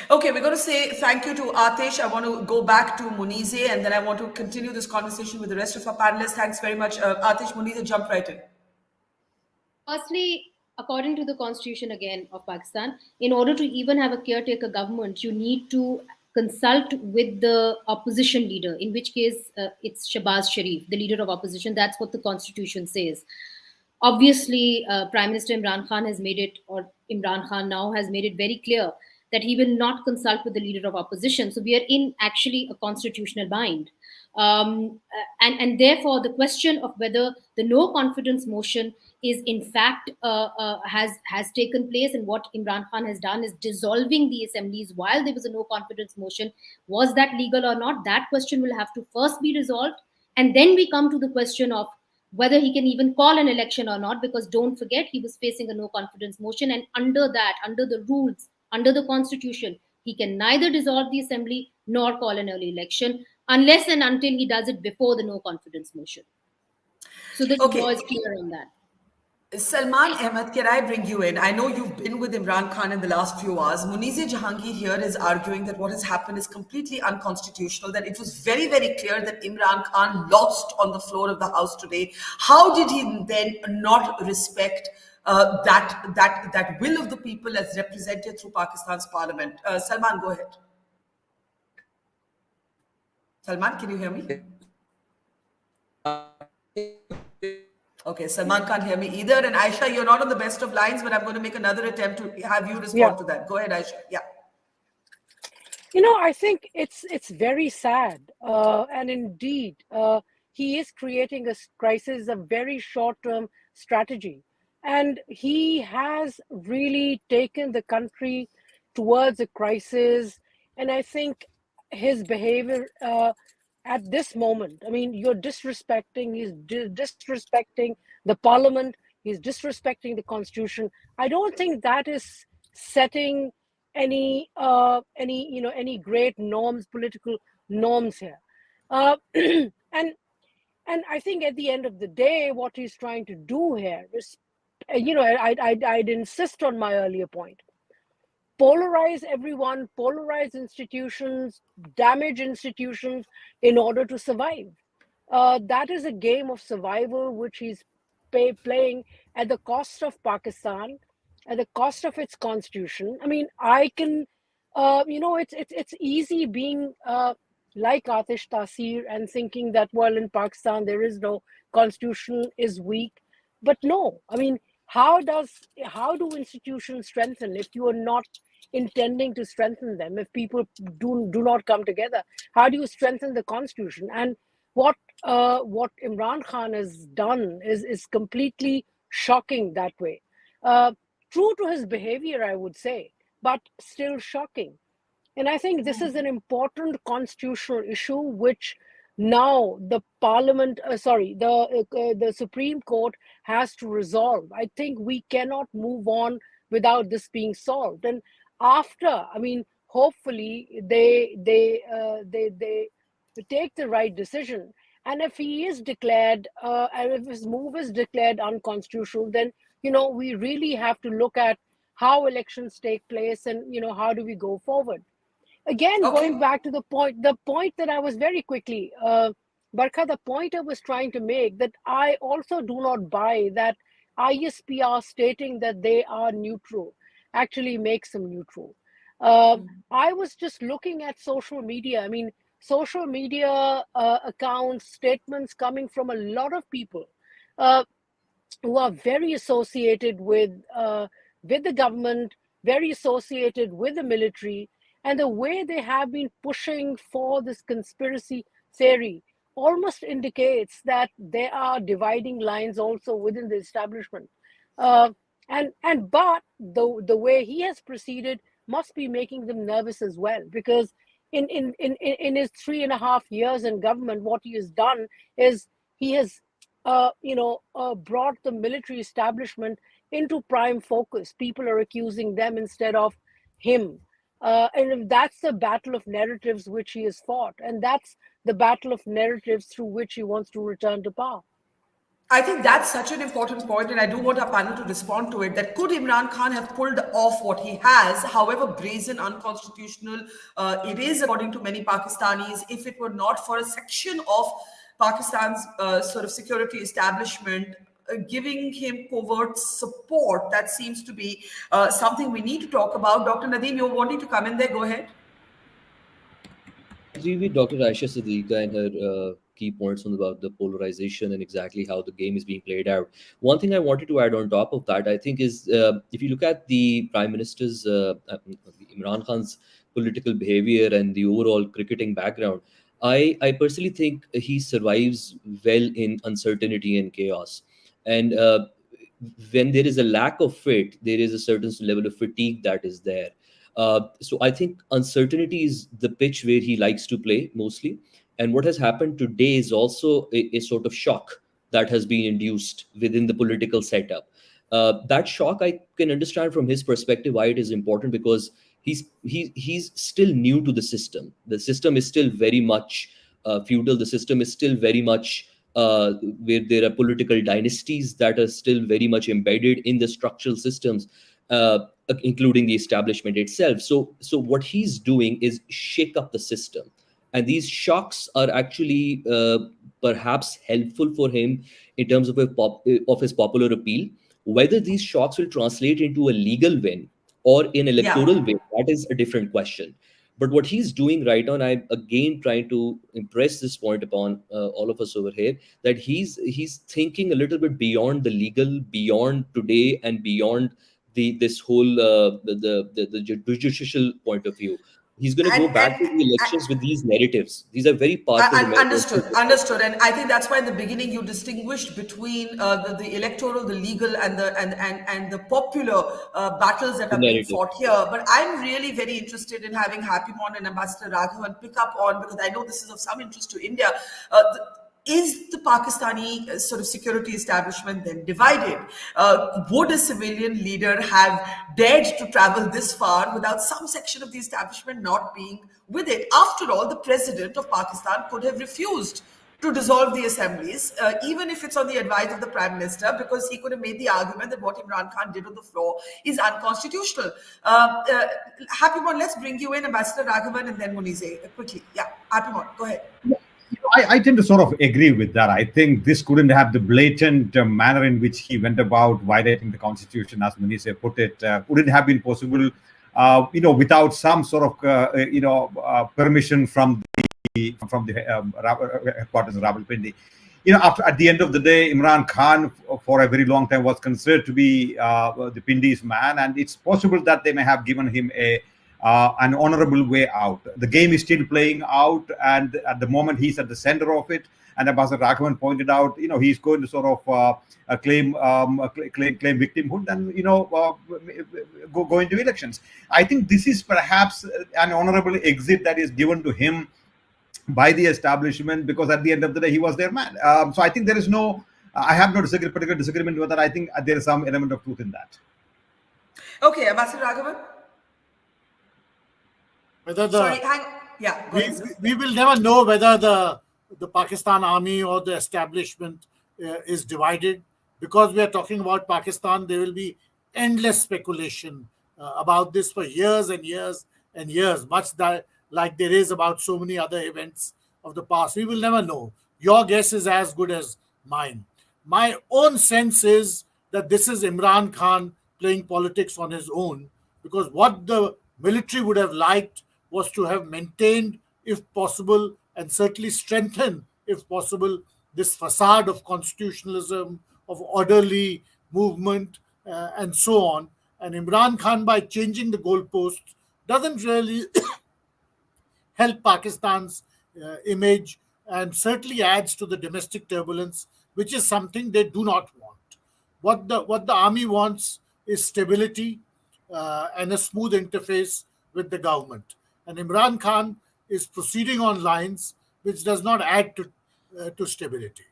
Okay, we're going to say thank you to Aatish. I want to go back to Munizae, and then I want to continue this conversation with the rest of our panelists. Thanks very much. Aatish, Munizae, jump right in. Firstly, according to the constitution again of Pakistan, in order to even have a caretaker government, you need to consult with the opposition leader, in which case it's Shahbaz Sharif, the leader of opposition. That's what the constitution says. Obviously, Prime Minister Imran Khan has made it, or Imran Khan now has made it very clear that he will not consult with the leader of opposition. So we are in actually a constitutional bind. And therefore, the question of whether the no confidence motion is in fact has taken place, and what Imran Khan has done is dissolving the assemblies while there was a no confidence motion. Was that legal or not? That question will have to first be resolved. And then we come to the question of whether he can even call an election or not, because don't forget, he was facing a no confidence motion. And under that, under the rules, under the constitution, he can neither dissolve the assembly nor call an early election unless and until he does it before the no confidence motion. So the law is clear on that. Salman Ahmed, can I bring you in? I know you've been with Imran Khan in the last few hours. Munizae Jahangir here is arguing that what has happened is completely unconstitutional, that it was very, very clear that Imran Khan lost on the floor of the House today. How did he then not respect that will of the people as represented through Pakistan's parliament? Salman, go ahead. Salman, can you hear me? Okay, Salman can't hear me either. And Ayesha, you're not on the best of lines, but I'm going to make another attempt to have you respond to that. Go ahead, Ayesha. Yeah. I think it's very sad, and indeed, he is creating a crisis, a very short-term strategy, and he has really taken the country towards a crisis. And I think his behavior at this moment, I mean, you're disrespecting, he's disrespecting the parliament, he's disrespecting the constitution. I don't think that is setting any great norms, political norms here. And I think at the end of the day, what he's trying to do here is, I'd insist on my earlier point: polarize everyone, polarize institutions, damage institutions in order to survive. That is a game of survival which he's playing at the cost of Pakistan, at the cost of its constitution. I mean, I can, it's easy being like Aatish, Taseer, and thinking that, well, in Pakistan there is no constitution, is weak. But no, I mean, how do institutions strengthen if you are not intending to strengthen them? If people do not come together, how do you strengthen the constitution? And what Imran Khan has done is completely shocking that way. True to his behavior, I would say, but still shocking. And I think this is an important constitutional issue which now the parliament, the Supreme Court has to resolve. I think we cannot move on without this being solved. And after, I mean, hopefully they take the right decision. And if he is declared, and if his move is declared unconstitutional, then we really have to look at how elections take place, and how do we go forward. Again, going back to the point that I was very quickly, Barkha, the point I was trying to make, that I also do not buy that ISPR stating that they are neutral actually makes them neutral. I was just looking at social media. I mean, social media accounts, statements coming from a lot of people who are very associated with the government, very associated with the military, and the way they have been pushing for this conspiracy theory almost indicates that there are dividing lines also within the establishment. But the way he has proceeded must be making them nervous as well, because in his 3.5 years in government, what he has done is he has brought the military establishment into prime focus. People are accusing them instead of him. And that's the battle of narratives which he has fought. And that's the battle of narratives through which he wants to return to power. I think that's such an important point, and I do want our panel to respond to it. That could Imran Khan have pulled off what he has, however brazen, unconstitutional it is, according to many Pakistanis, if it were not for a section of Pakistan's sort of security establishment giving him covert support. That seems to be something we need to talk about. Dr. Nadim, you're wanting to come in there. Go ahead. I agree with Dr. Ayesha Siddqa and her key points about the polarization and exactly how the game is being played out. One thing I wanted to add on top of that, I think, is if you look at the Prime Minister's, Imran Khan's political behavior and the overall cricketing background, I personally think he survives well in uncertainty and chaos. And when there is a lack of fit, there is a certain level of fatigue that is there. So I think uncertainty is the pitch where he likes to play mostly. And what has happened today is also a sort of shock that has been induced within the political setup. That shock, I can understand from his perspective why it is important, because he's still new to the system. The system is still very much feudal. The system is still very much where there are political dynasties that are still very much embedded in the structural systems, including the establishment itself. So what he's doing is shake up the system. And these shocks are actually perhaps helpful for him in terms of his popular appeal. Whether these shocks will translate into a legal win or in electoral win, that is a different question. But what he's doing right now, and I'm again trying to impress this point upon all of us over here, that he's thinking a little bit beyond the legal, beyond today, and beyond this whole the judicial point of view. He's going to go back to the elections with these narratives. These are very powerful. Understood. And I think that's why in the beginning you distinguished between the electoral, the legal, and the popular battles that are being fought here. But I'm really very interested in having Happymon and Ambassador Raghvan pick up on, because I know this is of some interest to India. Is the Pakistani sort of security establishment then divided? Would a civilian leader have dared to travel this far without some section of the establishment not being with it? After all, the president of Pakistan could have refused to dissolve the assemblies, even if it's on the advice of the Prime Minister, because he could have made the argument that what Imran Khan did on the floor is unconstitutional. Happymon, let's bring you in, Ambassador Raghavan, and then Munizae, quickly. Yeah, Happymon, go ahead. I tend to sort of agree with that. I think this couldn't have the blatant manner in which he went about violating the constitution, as Munizae put it, wouldn't have been possible, without some sort of, permission from the headquarters of Rawalpindi. At the end of the day, Imran Khan, for a very long time, was considered to be the Pindi's man, and it's possible that they may have given him an honorable way out. The game is still playing out, and at the moment he's at the center of it. And Ambassador Raghvan pointed out, he's going to sort of claim victimhood and go into elections. I think this is perhaps an honorable exit that is given to him by the establishment, because at the end of the day he was their man. So I think there is I have no particular disagreement with that. I think there is some element of truth in that. Okay, Ambassador Raghavan. We will never know whether the Pakistan army or the establishment is divided. Because we are talking about Pakistan, there will be endless speculation about this for years and years and years, much like there is about so many other events of the past. We will never know. Your guess is as good as mine. My own sense is that this is Imran Khan playing politics on his own, because what the military would have liked was to have maintained, if possible, and certainly strengthened, if possible, this facade of constitutionalism, of orderly movement, and so on. And Imran Khan, by changing the goalposts, doesn't really help Pakistan's image, and certainly adds to the domestic turbulence, which is something they do not want. What the army wants is stability and a smooth interface with the government. And Imran Khan is proceeding on lines which does not add to stability.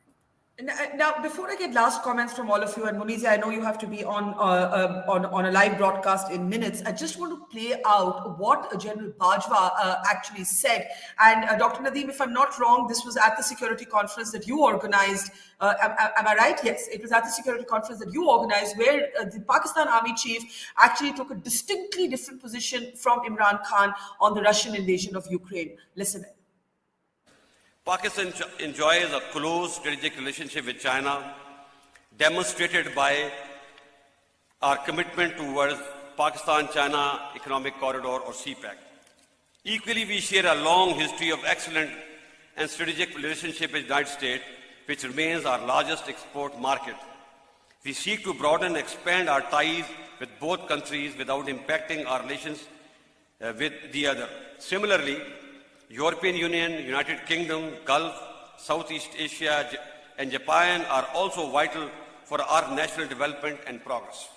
Now, before I get last comments from all of you, and Munizae, I know you have to be on a live broadcast in minutes. I just want to play out what General Bajwa actually said. And Dr. Nadim, if I'm not wrong, this was at the security conference that you organized. Am I right? Yes, it was at the security conference that you organized, where the Pakistan Army Chief actually took a distinctly different position from Imran Khan on the Russian invasion of Ukraine. Listen. Pakistan enjoys a close strategic relationship with China, demonstrated by our commitment towards Pakistan-China Economic Corridor, or CPEC. Equally, we share a long history of excellent and strategic relationship with the United States, which remains our largest export market. We seek to broaden and expand our ties with both countries without impacting our relations with the other. Similarly, European Union, United Kingdom, Gulf, Southeast Asia, and Japan are also vital for our national development and progress.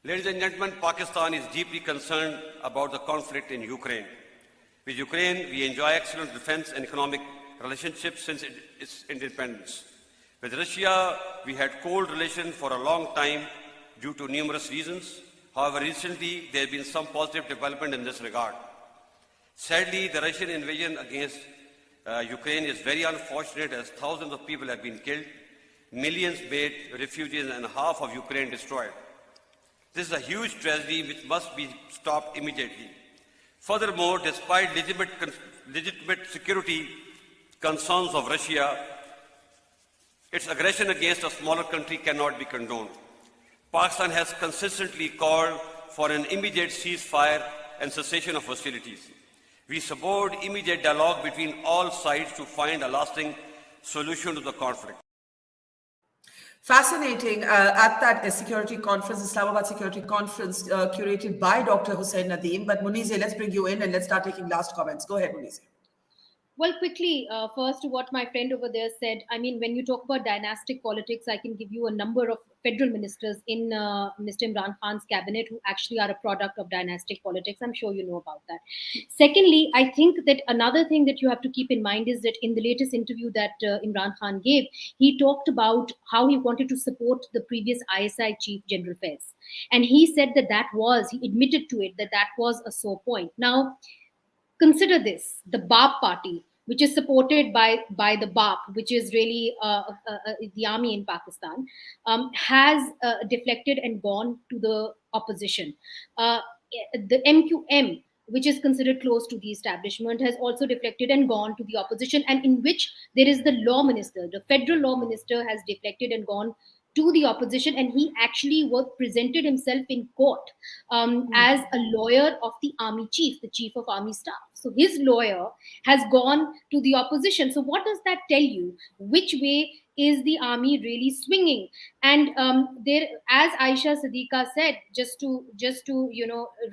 Ladies and gentlemen, Pakistan is deeply concerned about the conflict in Ukraine. With Ukraine, we enjoy excellent defense and economic relationships since its independence. With Russia, we had cold relations for a long time due to numerous reasons. However, recently, there have been some positive development in this regard. Sadly, the Russian invasion against Ukraine is very unfortunate, as thousands of people have been killed, millions made refugees, and half of Ukraine destroyed. This is a huge tragedy which must be stopped immediately. Furthermore, despite legitimate security concerns of Russia, its aggression against a smaller country cannot be condoned. Pakistan has consistently called for an immediate ceasefire and cessation of hostilities. We support immediate dialogue between all sides to find a lasting solution to the conflict. Fascinating. At that security conference, Islamabad security conference, curated by Dr. Hussain Nadim. But Munizae, let's bring you in and let's start taking last comments. Go ahead, Munizae. Well, quickly, first to what my friend over there said. I mean, when you talk about dynastic politics, I can give you a number of federal ministers in Mr. Imran Khan's cabinet who actually are a product of dynastic politics. I'm sure you know about that. Secondly, I think that another thing that you have to keep in mind is that in the latest interview that Imran Khan gave, he talked about how he wanted to support the previous ISI chief, General Faiz. And he said that he admitted to it, that was a sore point. Now, consider this: the BAP party, which is supported by the BAP, which is really the army in Pakistan, has deflected and gone to the opposition. The MQM, which is considered close to the establishment, has also deflected and gone to the opposition, and in which there is the law minister. The federal law minister has deflected and gone to the opposition, and he actually presented himself in court as a lawyer of the army chief, the chief of army staff. So his lawyer has gone to the opposition. So what does that tell you? Which way is the army really swinging? And there, as Ayesha Siddqa said, just to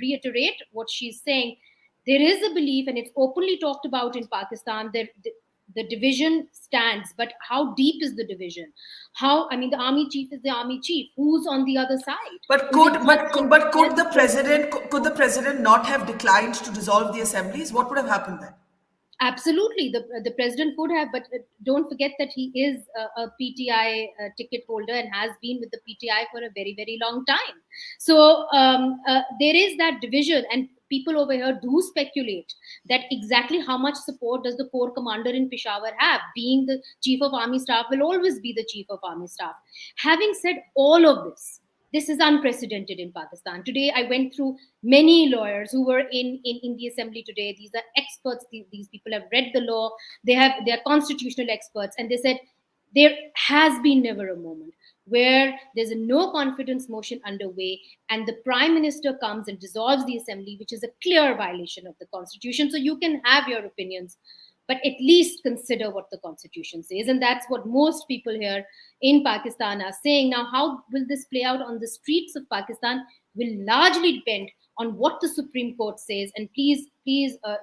reiterate what she's saying, there is a belief, and it's openly talked about in Pakistan, that the division stands, but how deep is the division? The army chief is the army chief. Who's on the other side? But could the president not have declined to dissolve the assemblies? What would have happened then? Absolutely, the president could have, but don't forget that he is a PTI ticket holder and has been with the PTI for a very, very long time. So there is that division, and people over here do speculate that exactly how much support does the corps commander in Peshawar have. Being the chief of army staff, will always be the chief of army staff. Having said all of this is unprecedented in Pakistan. Today, I went through many lawyers who were in the assembly today. These are experts. These people have read the law. They are constitutional experts. And they said there has been never a moment where there's a no confidence motion underway and the prime minister comes and dissolves the assembly, which is a clear violation of the constitution. So you can have your opinions, but at least consider what the constitution says. And that's what most people here in Pakistan are saying. Now, how will this play out on the streets of Pakistan will largely depend on what the Supreme Court says. And please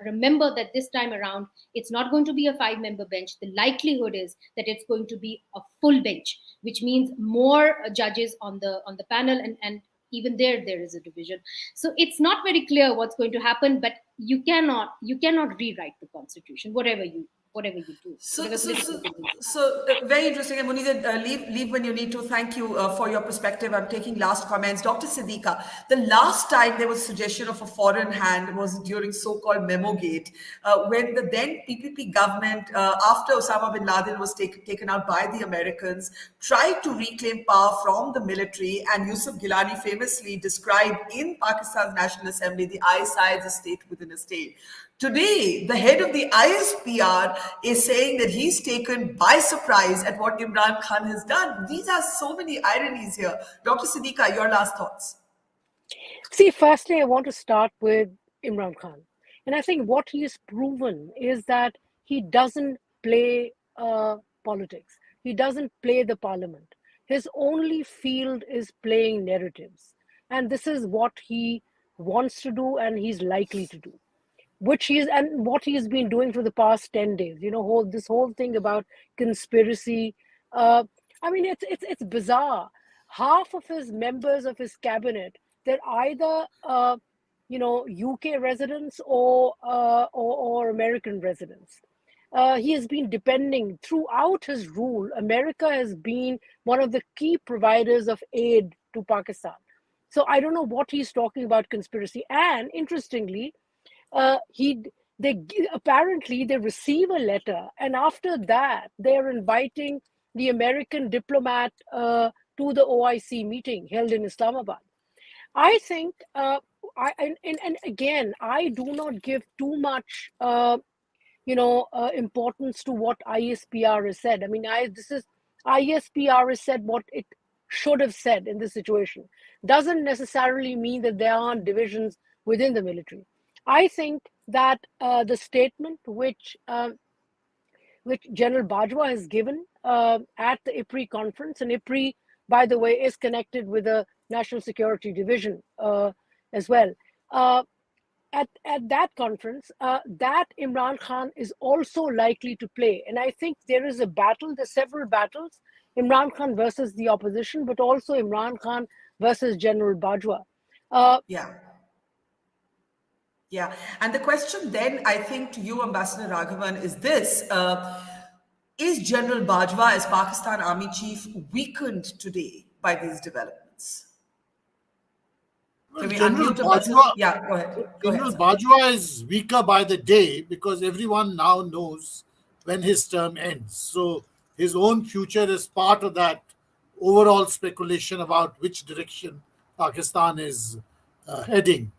remember that this time around, it's not going to be a 5-member bench. The likelihood is that it's going to be a full bench, which means more judges on the panel, and even there is a division. So it's not very clear what's going to happen, but you cannot rewrite the constitution, whatever you do. So very interesting. And Munizae, leave when you need to. Thank you for your perspective. I'm taking last comments. Dr. Siddqa, the last time there was suggestion of a foreign hand was during so-called Memogate, when the then PPP government, after Osama bin Laden was taken out by the Americans, tried to reclaim power from the military. And Yusuf Gilani famously described in Pakistan's National Assembly the ISI as a state within a state. Today, the head of the ISPR is saying that he's taken by surprise at what Imran Khan has done. These are so many ironies here. Dr. Siddqa, your last thoughts. See, firstly, I want to start with Imran Khan. And I think what he has proven is that he doesn't play politics. He doesn't play the parliament. His only field is playing narratives. And this is what he wants to do and he's likely to do. What he's been doing for the past 10 days, this whole thing about conspiracy. It's bizarre. Half of his members of his cabinet, they're either UK residents or American residents. He has been depending throughout his rule. America has been one of the key providers of aid to Pakistan. So I don't know what he's talking about conspiracy. And interestingly, apparently they receive a letter, and after that they're inviting the American diplomat to the OIC meeting held in Islamabad. I think, again, I do not give too much, importance to what ISPR has said. ISPR has said what it should have said in this situation. Doesn't necessarily mean that there aren't divisions within the military. I think that the statement which which General Bajwa has given at the IPRI conference. And IPRI, by the way, is connected with the National Security Division as well. At that conference, that Imran Khan is also likely to play. And I think there is a battle, there's several battles, Imran Khan versus the opposition, but also Imran Khan versus General Bajwa. Yeah. And the question then, I think, to you, Ambassador Raghavan, is this. Is General Bajwa, as Pakistan Army Chief, weakened today by these developments? Well, General Bajwa, General Bajwa is weaker by the day because everyone now knows when his term ends. So his own future is part of that overall speculation about which direction Pakistan is heading.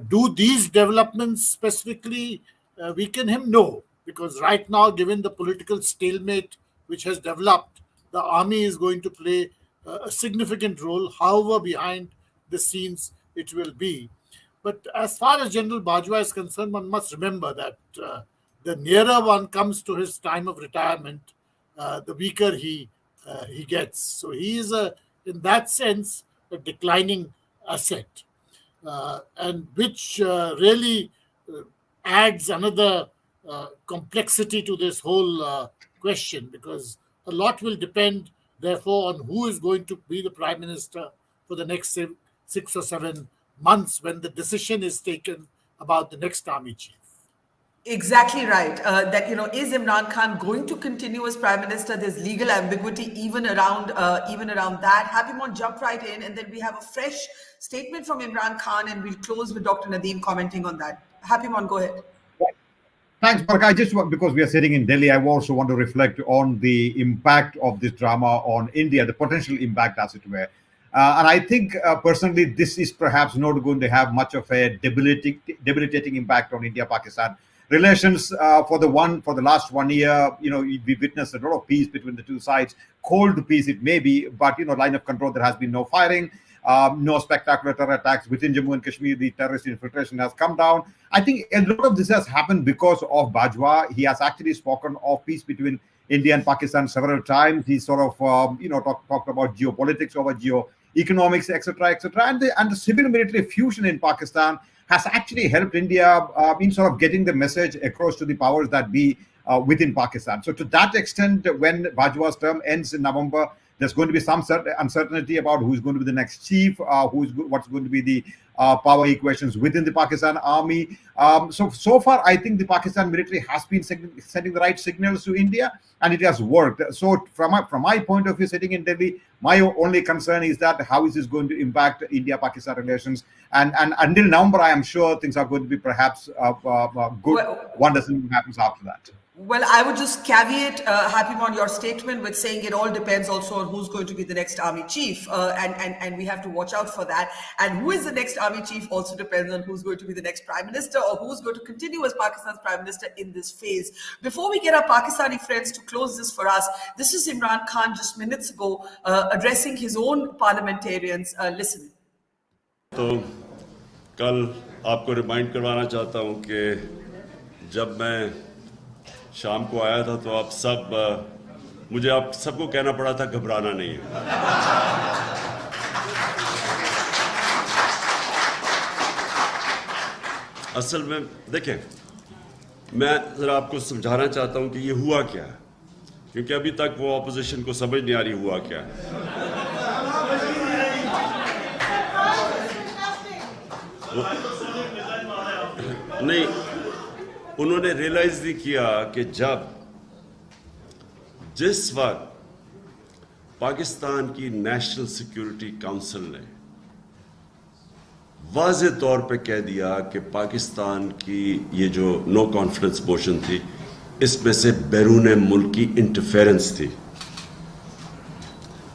Do these developments specifically weaken him? No, because right now, given the political stalemate which has developed, the army is going to play a significant role, however behind the scenes it will be. But as far as General Bajwa is concerned, one must remember that the nearer one comes to his time of retirement, the weaker he gets. So he is, in that sense, a declining asset. And which really adds another complexity to this whole question, because a lot will depend, therefore, on who is going to be the Prime Minister for the next 6 or 7 months when the decision is taken about the next Army Chief. Exactly right. That, is Imran Khan going to continue as Prime Minister? There's legal ambiguity even around that. Happymon, jump right in, and then we have a fresh statement from Imran Khan, and we'll close with Dr. Nadim commenting on that. Happymon, go ahead. Thanks, Barkha. I just want, because we are sitting in Delhi, I also want to reflect on the impact of this drama on India, the potential impact, as it were. And I think personally, this is perhaps not going to have much of a debilitating impact on India-Pakistan relations. For the last 1 year, we witnessed a lot of peace between the two sides. Cold peace it may be, but line of control, there has been no firing, no spectacular terror attacks within Jammu and Kashmir. The terrorist infiltration has come down. I think a lot of this has happened because of Bajwa. He has actually spoken of peace between India and Pakistan several times. He sort of talked about geopolitics over geoeconomics, etc., etc. And the civil military fusion in Pakistan has actually helped India in sort of getting the message across to the powers that be within Pakistan. So to that extent, when Bajwa's term ends in November, there's going to be some uncertainty about who's going to be the next chief, what's going to be the power equations within the Pakistan army. So far, I think the Pakistan military has been sending the right signals to India, and it has worked. So from my point of view, sitting in Delhi, my only concern is that how is this going to impact India-Pakistan relations? And until November, I am sure things are going to be perhaps good. One doesn't happen after that. Well, I would just caveat, Happymon, your statement with saying it all depends also on who's going to be the next army chief, and we have to watch out for that. And who is the next army chief also depends on who's going to be the next prime minister, or who's going to continue as Pakistan's prime minister in this phase. Before we get our Pakistani friends to close this for us, this is Imran Khan just minutes ago addressing his own parliamentarians. Listen. तो कल आपको remind करवाना चाहता हूं कि जब मैं शाम को आया था तो मुझे आप सबको कहना पड़ा था घबराना नहीं है। असल में देखें, मैं जरा आपको समझाना चाहता हूं कि ये हुआ क्या है, क्योंकि अभी तक वो ऑपोजिशन को समझ नहीं आ रही हुआ क्या है। नहीं, उन्होंने रियलाइज नहीं किया कि जिस वक्त पाकिस्तान की नेशनल सिक्योरिटी काउंसिल ने वाज़े तौर पे कह दिया कि पाकिस्तान की ये जो नो कॉन्फिडेंस मोशन थी, इसमें से बैरून मुल्क की इंटरफेरेंस थी।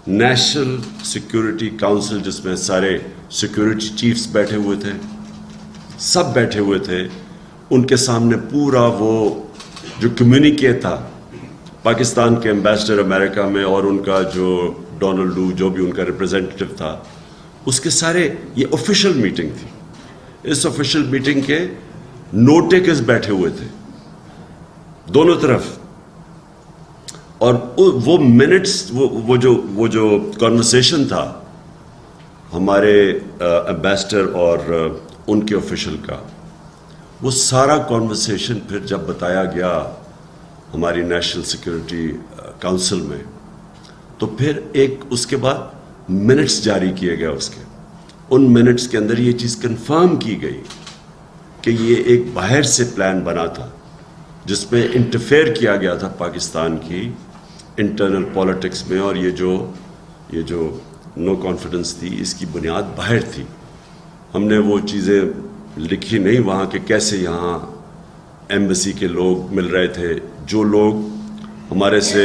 नेशनल सिक्योरिटी काउंसिल, जिसमें सारे सिक्योरिटी चीफ्स बैठे हुए थे, सब बैठे हुए थे, उनके सामने पूरा वो जो कम्युनिके था पाकिस्तान के एम्बेसडर अमेरिका में और उनका जो डोनाल्ड लू, जो भी उनका रिप्रेजेंटेटिव था, उसके सारे, ये ऑफिशियल मीटिंग थी। इस ऑफिशियल मीटिंग के नोट टेकर्स बैठे हुए थे दोनों तरफ, और वो मिनट्स वो जो कॉन्वर्सेशन था हमारे एम्बेसडर और उनके ऑफिशियल का, वो सारा कॉन्वर्सेशन फिर जब बताया गया हमारी नेशनल सिक्योरिटी काउंसिल में, तो फिर एक उसके बाद मिनट्स जारी किए गए उसके। उन मिनट्स के अंदर ये चीज़ कंफर्म की गई कि ये एक बाहर से प्लान बना था जिसमें इंटरफेयर किया गया था पाकिस्तान की इंटरनल पॉलिटिक्स में, और ये जो नो कॉन्फिडेंस थी इसकी बुनियाद बाहर थी। हमने वो चीज़ें लिखी नहीं वहाँ के कैसे यहाँ एम्बेसी के लोग मिल रहे थे, जो लोग हमारे से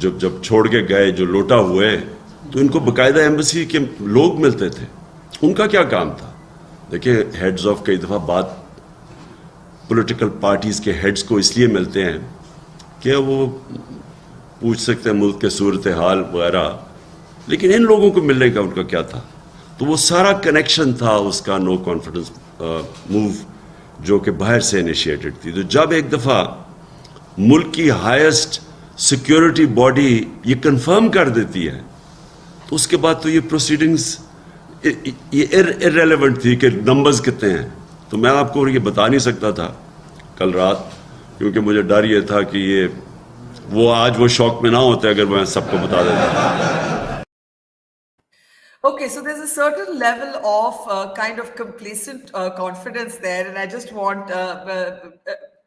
जब छोड़ के गए, जो लोटा हुए, तो इनको बाकायदा एम्बेसी के लोग मिलते थे। उनका क्या काम था? देखिए, हेड्स ऑफ कई दफ़ा बात पॉलिटिकल पार्टीज़ के हेड्स को इसलिए मिलते हैं कि वो पूछ सकते हैं मुल्क के सूरत हाल वगैरह, लेकिन इन लोगों को मिलने का उनका क्या था? तो वो सारा कनेक्शन था उसका नो कॉन्फिडेंस मूव जो कि बाहर से इनिशिएटेड थी। तो जब एक दफ़ा मुल्क की हाईएस्ट सिक्योरिटी बॉडी ये कंफर्म कर देती है, तो उसके बाद तो ये प्रोसीडिंग्स ये इररेलेवेंट थी कि नंबर्स कितने हैं। तो मैं आपको ये बता नहीं सकता था कल रात, क्योंकि मुझे डर ये था कि ये वो आज वो शौक में ना होते अगर मैं सबको बता देता। Okay, so there's a certain level of kind of complacent confidence there, and I just want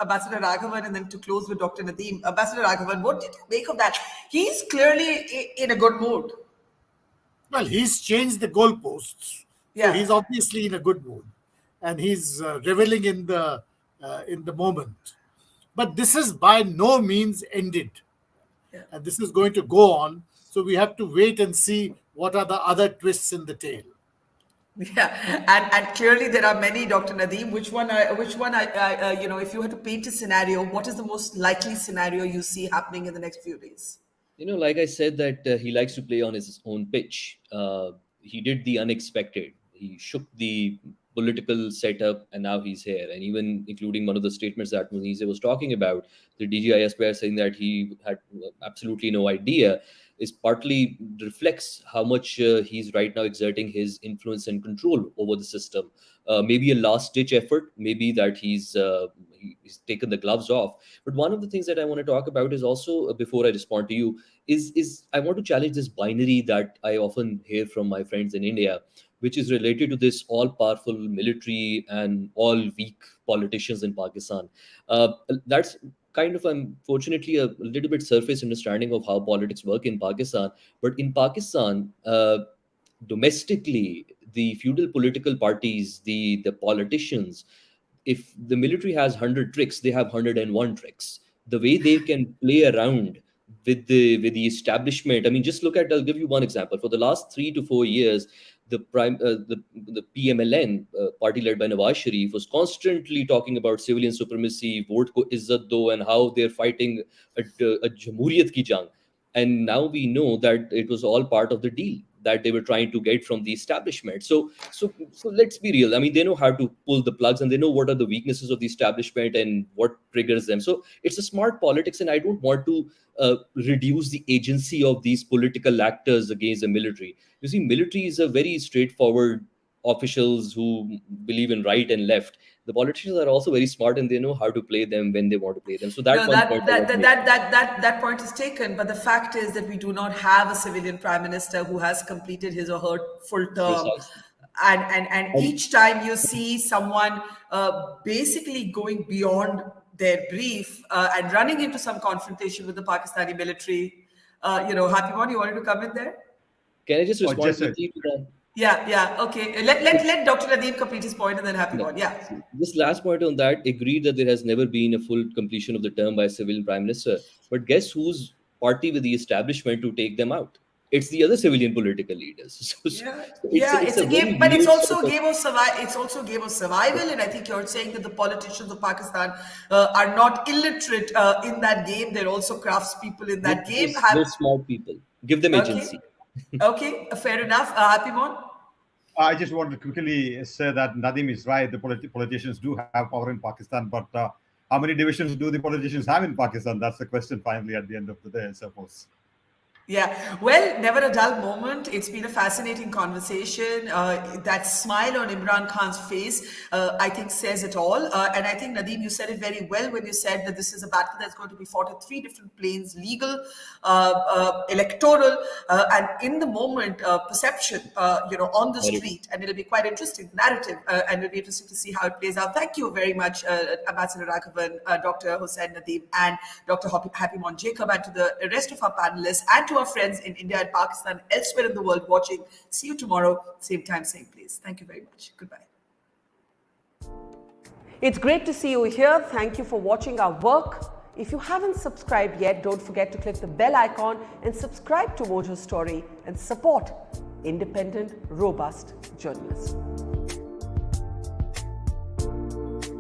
Ambassador Raghavan and then to close with Dr. Nadim. Ambassador Raghavan, what did you make of that? He's clearly in a good mood. Well, he's changed the goalposts. Yeah. So he's obviously in a good mood, and he's reveling in the moment. But this is by no means ended, and this is going to go on. So we have to wait and see what are the other twists in the tail. Yeah, and clearly there are many, Dr. Nadim. Which one, if you had to paint a scenario, what is the most likely scenario you see happening in the next few days? Like I said, that he likes to play on his own pitch. He did the unexpected. He shook the political setup, and now he's here. And even including one of the statements that Munizae was talking about, the DGIS player saying that he had absolutely no idea, is partly reflects how much he's right now exerting his influence and control over the system. Maybe a last-ditch effort, maybe that he's taken the gloves off. But one of the things that I want to talk about is also, before I respond to you, is I want to challenge this binary that I often hear from my friends in India, which is related to this all-powerful military and all-weak politicians in Pakistan. That's kind of, unfortunately, a little bit surface understanding of how politics work in Pakistan. But in Pakistan, domestically, the feudal political parties, the politicians, if the military has 100 tricks, they have 101 tricks. The way they can play around with the establishment. I mean, just look at, I'll give you one example. For the last 3 to 4 years, the PMLN, party led by Nawaz Sharif, was constantly talking about civilian supremacy, vote ko izzat do, and how they're fighting a jamhuriyat ki jang. And now we know that it was all part of the deal that they were trying to get from the establishment. So let's be real. I mean, they know how to pull the plugs, and they know what are the weaknesses of the establishment and what triggers them. So it's a smart politics, and I don't want to reduce the agency of these political actors against the military. You see, military is a very straightforward officials who believe in right and left. The politicians are also very smart, and they know how to play them when they want to play them. So that point is taken. But the fact is that we do not have a civilian prime minister who has completed his or her full term. And each time you see someone basically going beyond their brief and running into some confrontation with the Pakistani military. Happymon, you wanted to come in there? Can I just respond quickly to that? Yeah, okay. Let Dr. Nadim complete his point, and then Happymon. Yeah. This last point on that, agreed that there has never been a full completion of the term by a civilian prime minister. But guess whose party with the establishment to take them out? It's the other civilian political leaders. It's a game, but it's also a game of survival. It's also a game of survival, and I think you're saying that the politicians of Pakistan are not illiterate in that game. They're also craftspeople in that game. They're smart people. Give them agency. Okay, fair enough. Happymon? I just want to quickly say that Nadim is right. The politicians do have power in Pakistan, but how many divisions do the politicians have in Pakistan? That's the question finally at the end of the day, I suppose. Yeah, well, never a dull moment. It's been a fascinating conversation. That smile on Imran Khan's face, I think, says it all. And I think, Nadim, you said it very well when you said that this is a battle that's going to be fought at three different planes: legal, electoral, and in the moment, perception, on the street. And it'll be quite interesting, narrative, and it'll be interesting to see how it plays out. Thank you very much, Ambassador Raghvan, Dr. Hussain, Nadim, and Dr. Happymon Jacob, and to the rest of our panelists, and to our friends in India and Pakistan, elsewhere in the world watching. See you tomorrow, same time, same place. Thank you very much. Goodbye. It's great to see you here. Thank you for watching our work. If you haven't subscribed yet, don't forget to click the bell icon and subscribe to Mojo Story and support independent, robust journalism.